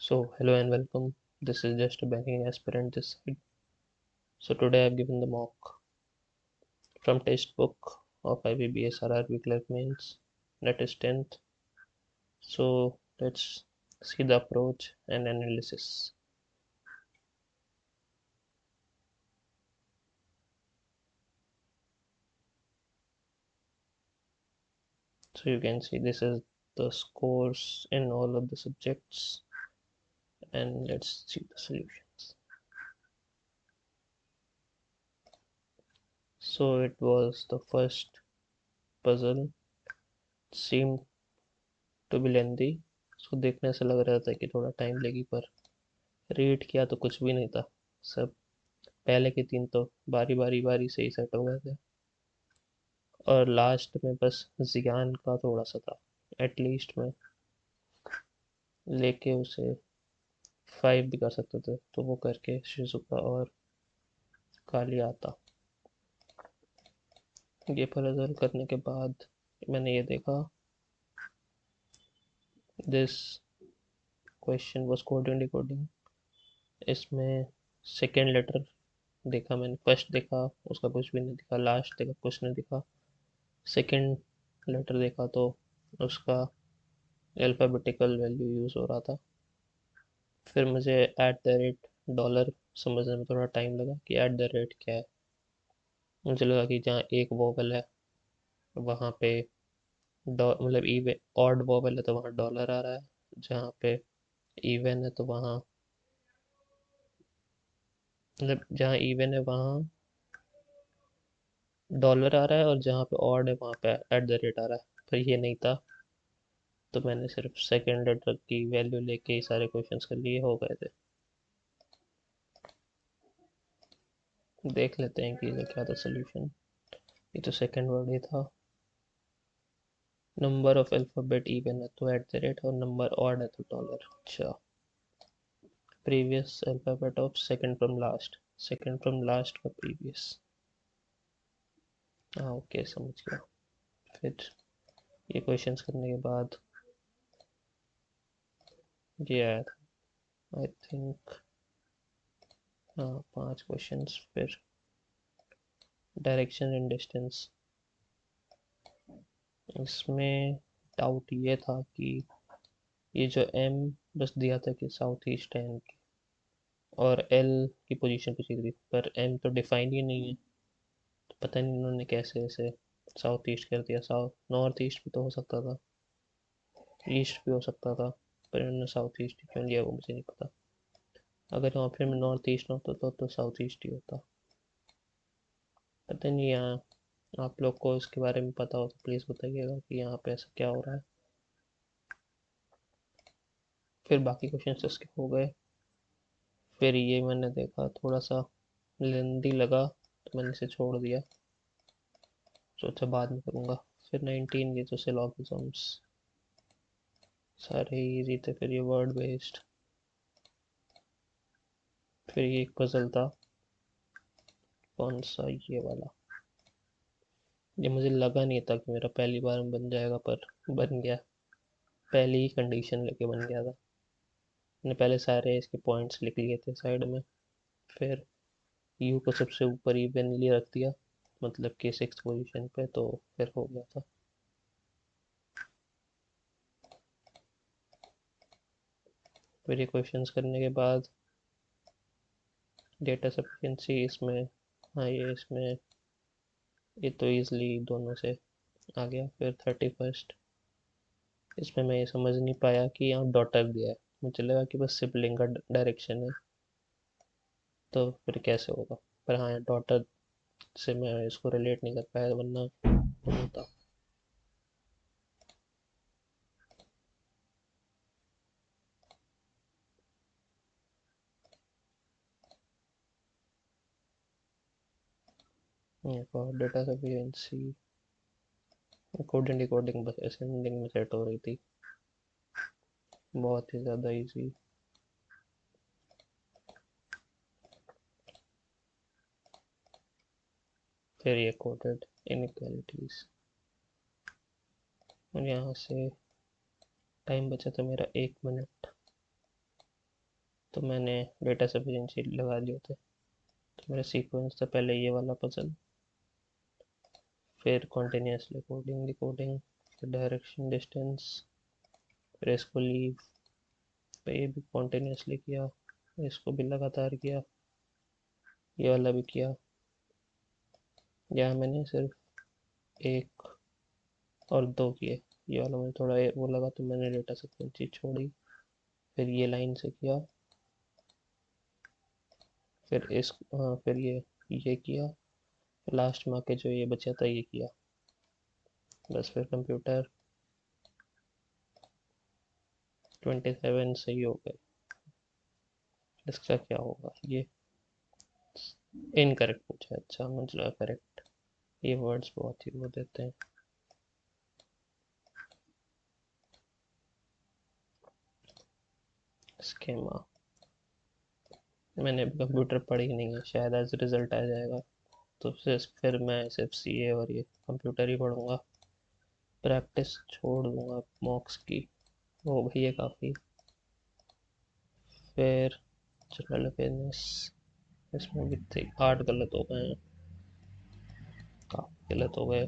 So, hello and welcome. This is just a banking aspirant this side. So, today I've given the mock from textbook of IBBS RRB Clerk Mains, that is 10th. So, let's see the approach and analysis. So, you can see this is the scores in all of the subjects, and let's see the solutions. So, it was the first puzzle, seemed to be lengthy. So, देखने से लग रहा था कि थोड़ा time लेगी, पर read किया तो कुछ भी नहीं था। सब पहले के तीन तो बारी से ही सेट हो गए थे, और लास्ट में बस जियान का थोड़ा सा था। एटलीस्ट मैं लेके उसे 5 भी कर सकते थे, तो वो करके शिजुका और काली आता। ये पजल करने के बाद मैंने ये देखा, this question was coding decoding. इसमें सेकेंड लेटर देखा मैंने, फर्स्ट देखा उसका कुछ भी नहीं दिखा, लास्ट देखा कुछ नहीं दिखा, सेकेंड लेटर देखा तो उसका अल्फ़ाबेटिकल वैल्यू यूज़ हो रहा था। फिर मुझे एट द रेट डॉलर समझने में थोड़ा टाइम लगा कि एट द रेट क्या है। मुझे लगा कि जहाँ एक वोवल है वहाँ पे मतलब इवन ऑड वोवल है तो वहाँ डॉलर आ रहा है, जहाँ पे इवन है तो वहाँ मतलब जहाँ इवन है वहाँ डॉलर आ रहा है, और जहाँ पे ऑड है वहाँ पे एट द रेट आ रहा है। पर ये नहीं था, तो मैंने सिर्फ सेकेंड लेटर की वैल्यू लेके ही सारे क्वेश्चंस कर लिए, हो गए थे। देख लेते हैं कि ये क्या था सोल्यूशन। ये तो सेकेंड वर्ड ही था। नंबर ऑफ अल्फ़ाबेट इवन है तो एट द रेट, और नंबर ऑड है तो डॉलर। अच्छा, previous alphabet of second from last का प्रीवियस। हाँ ओके, समझ गया। फिर ये क्वेश्चंस करने के बाद ये आया था, आई थिंक। हाँ, 5 क्वेश्चंस। फिर डायरेक्शन एंड डिस्टेंस, इसमें डाउट ये था कि ये जो एम बस दिया था कि साउथ ईस्ट है इनकी, और एल की पोजीशन पूछी थी, पर एम तो डिफाइन ही नहीं है। तो पता नहीं इन्होंने कैसे ऐसे साउथ ईस्ट कर दिया। साउथ नॉर्थ ईस्ट भी तो हो सकता था, ईस्ट भी हो सकता था, पर इन्होंने साउथ ईस्ट ही क्यों लिया वो मुझे नहीं पता। अगर ऑप्शन में नॉर्थ ईस्ट ना होता तो साउथ ईस्ट ही होता। पता नहीं, यहाँ आप लोग को इसके बारे में पता हो तो प्लीज़ बताइएगा कि यहाँ पे ऐसा क्या हो रहा है। फिर बाकी क्वेश्चन स्किप हो गए। फिर ये मैंने देखा थोड़ा सा लेंदी लगा, तो मैंने इसे छोड़ दिया, सोचा बाद में करूँगा। फिर 19 ये तो सिलोगिज्म्स सारे इजी थे। फिर ये वर्ड बेस्ड। फिर ये एक पजल था, कौन सा, ये वाला। ये मुझे लगा नहीं था कि मेरा पहली बार में बन जाएगा, पर बन गया। पहली ही कंडीशन लेके बन गया था। मैंने पहले सारे इसके पॉइंट्स लिख लिए थे साइड में, फिर यू को सबसे ऊपर इवनली रख दिया, मतलब कि 6th पोजीशन पे, तो फिर हो गया था। फिर ये क्वेश्चंस करने के बाद डेटा सफिशिएंसी इसमें, हाँ ये इसमें, ये तो ईजिली दोनों से आ गया। फिर 31st, इसमें मैं ये समझ नहीं पाया कि यहाँ डॉटर दिया है। मुझे लगा कि बस सिबलिंग का डायरेक्शन है, तो फिर कैसे होगा। पर हाँ, डॉटर से मैं इसको रिलेट नहीं कर पाया, वरना तो होता। डेटा सफिशिएंसी कोडिंग डिकोडिंग बस असेंडिंग में सेट हो रही थी, बहुत ही ज़्यादा इजी। फिर ये कोडेड इनइक्वालिटीज, और यहाँ से टाइम बचा था मेरा 1 मिनट। तो मैंने डेटा सफिशिएंसी लगा लिए थे। तो मेरा सीक्वेंस था पहले ये वाला पजल, फिर कॉन्टिन्यूसली कोडिंग डिकोडिंग, फिर डायरेक्शन डिस्टेंस, फिर इसको लीव, तो ये भी कॉन्टिन्यूसली किया, इसको भी लगातार किया, ये वाला भी किया। यहाँ मैंने सिर्फ एक और दो किए, ये वाला मुझे थोड़ा वो लगा तो मैंने डेटा सीक्वेंस छोड़ी। फिर ये लाइन से किया, फिर इस हाँ फिर ये किया, लास्ट में आके जो ये बचा था ये किया, बस फिर कंप्यूटर 27 सही हो गए। इसका क्या होगा, ये इनकरेक्ट पूछा है। अच्छा मतलब करेक्ट, ये वर्ड्स बहुत ही वो देते हैं। स्कीमा मैंने अभी कंप्यूटर पढ़ी नहीं है, शायद आज रिजल्ट आ जाएगा तो फिर मैं सिर्फ सीए और ये कंप्यूटर ही पढ़ूंगा, प्रैक्टिस छोड़ दूंगा मॉक्स की, वो भी है काफ़ी। फिर जनरल अवेयरनेस, इसमें भी थे 8 गलत हो गए हैं, काफ़ी गलत हो गए।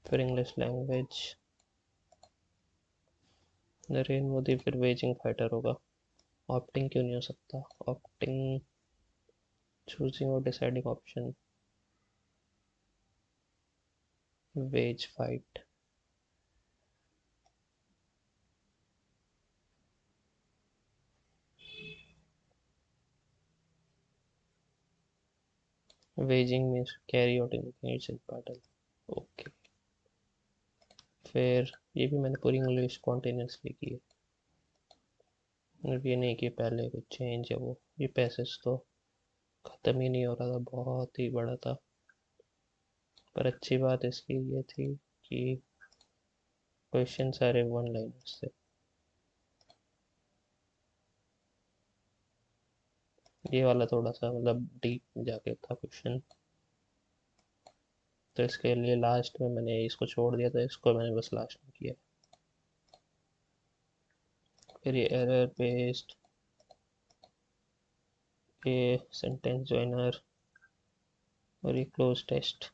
फिर इंग्लिश लैंग्वेज, नरेंद्र मोदी फिर वेजिंग फाइटर होगा, ऑप्टिंग क्यों नहीं हो सकता, ऑप्टिंग चूजिंग और deciding option, wage fight, waging means carry out engage in battle. Okay, फिर ये भी मैंने पूरी इंग्लिश कॉन्टिन्यूसली की है, ये नहीं कि पहले कुछ चेंज है वो, ये पैसेज तो ख़त्म ही नहीं हो रहा था, बहुत ही बड़ा था। पर अच्छी बात इसकी ये थी कि क्वेश्चन सारे वन लाइनर्स थे, ये वाला थोड़ा सा मतलब डीप जाके था क्वेश्चन, तो इसके लिए लास्ट में मैंने इसको छोड़ दिया था, इसको मैंने बस लास्ट में किया। फिर ये एरर बेस्ड, ये सेंटेंस जॉइनर और ये क्लोज टेस्ट,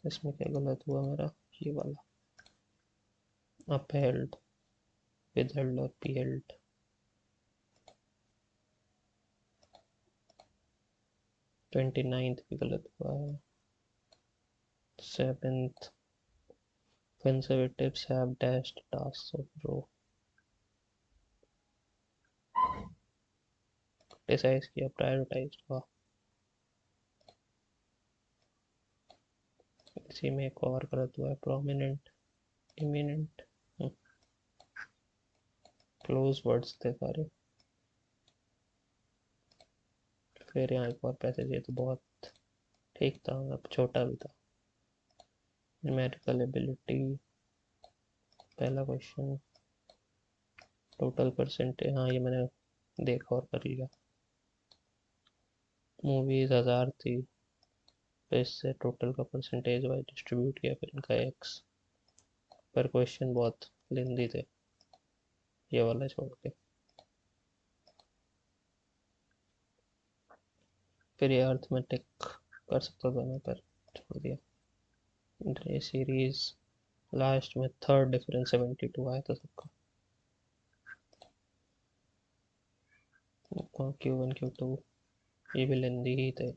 इसमें क्या गलत हुआ मेरा, ये वाला अपहेल्ड, विदहेल्ड और पीहेल्ड, 29th भी गलत हुआ है। 7th, conservatives have dashed tasks of row, criticise किया, प्रायोरिटाइज हुआ। इसी में एक और गलत हुआ है, प्रोमिनेंट, इमिनेंट, क्लोज वर्ड्स थे सारे। फिर यहाँ एक और पैसेज, ये तो बहुत ठीक था, मतलब छोटा भी था। न्यूमेरिकल एबिलिटी, पहला क्वेश्चन, टोटल परसेंटेज, हाँ ये मैंने देखा और कर लिया। मूवीज 1000 थी, तो इससे टोटल का परसेंटेज वाइज डिस्ट्रीब्यूट किया, फिर इनका एक्स, पर क्वेश्चन बहुत लेंदी थे, ये वाला छोड़ के। फिर ये अर्थमेटिक कर सकता था मैं, पर छोड़ दिया। ये सीरीज लास्ट में थर्ड डिफरेंस 72 आया था सबका, Q1 Q2 ये भी लेंदी ही थे।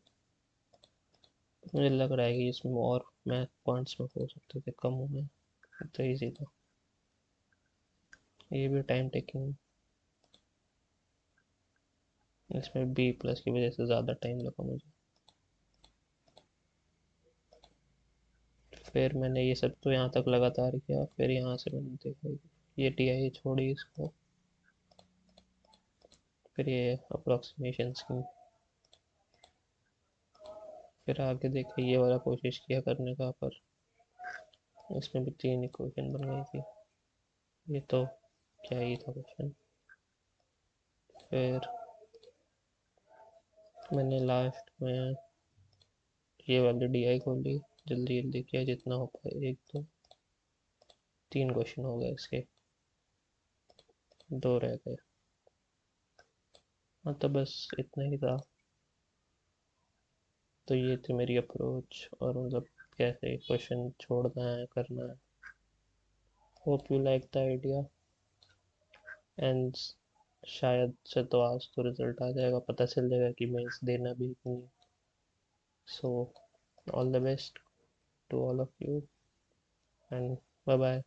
मुझे लग रहा है कि इसमें और मैथ पॉइंट्स में हो सकते थे कम हुए, तो ईजी था। ये भी टाइम टेकिंग, इसमें बी प्लस की वजह से ज़्यादा टाइम लगा मुझे। फिर मैंने ये सब तो यहाँ तक लगातार किया, फिर यहाँ से मैंने देखा ये टी आई छोड़ी इसको, फिर ये अप्रोक्सीमेशन की, फिर आगे देखा ये वाला कोशिश किया करने का, पर इसमें भी 3 इक्वेशन बन गई थी, ये तो क्या ही था क्वेश्चन। फिर मैंने लास्ट में ये वाली डी आई खोली, जल्दी जल्दी किया जितना हो पाए, 1 2 3 क्वेश्चन हो गए इसके, 2 रह गए। हाँ तो बस इतना ही था। तो ये थी मेरी अप्रोच, और मतलब कैसे क्वेश्चन छोड़ना है, करना है। Hope you like the idea. And शायद से तो आज तो रिजल्ट आ जाएगा, पता चल जाएगा कि मेंस देना भी कि नहीं। So all the best to all of you, and bye bye.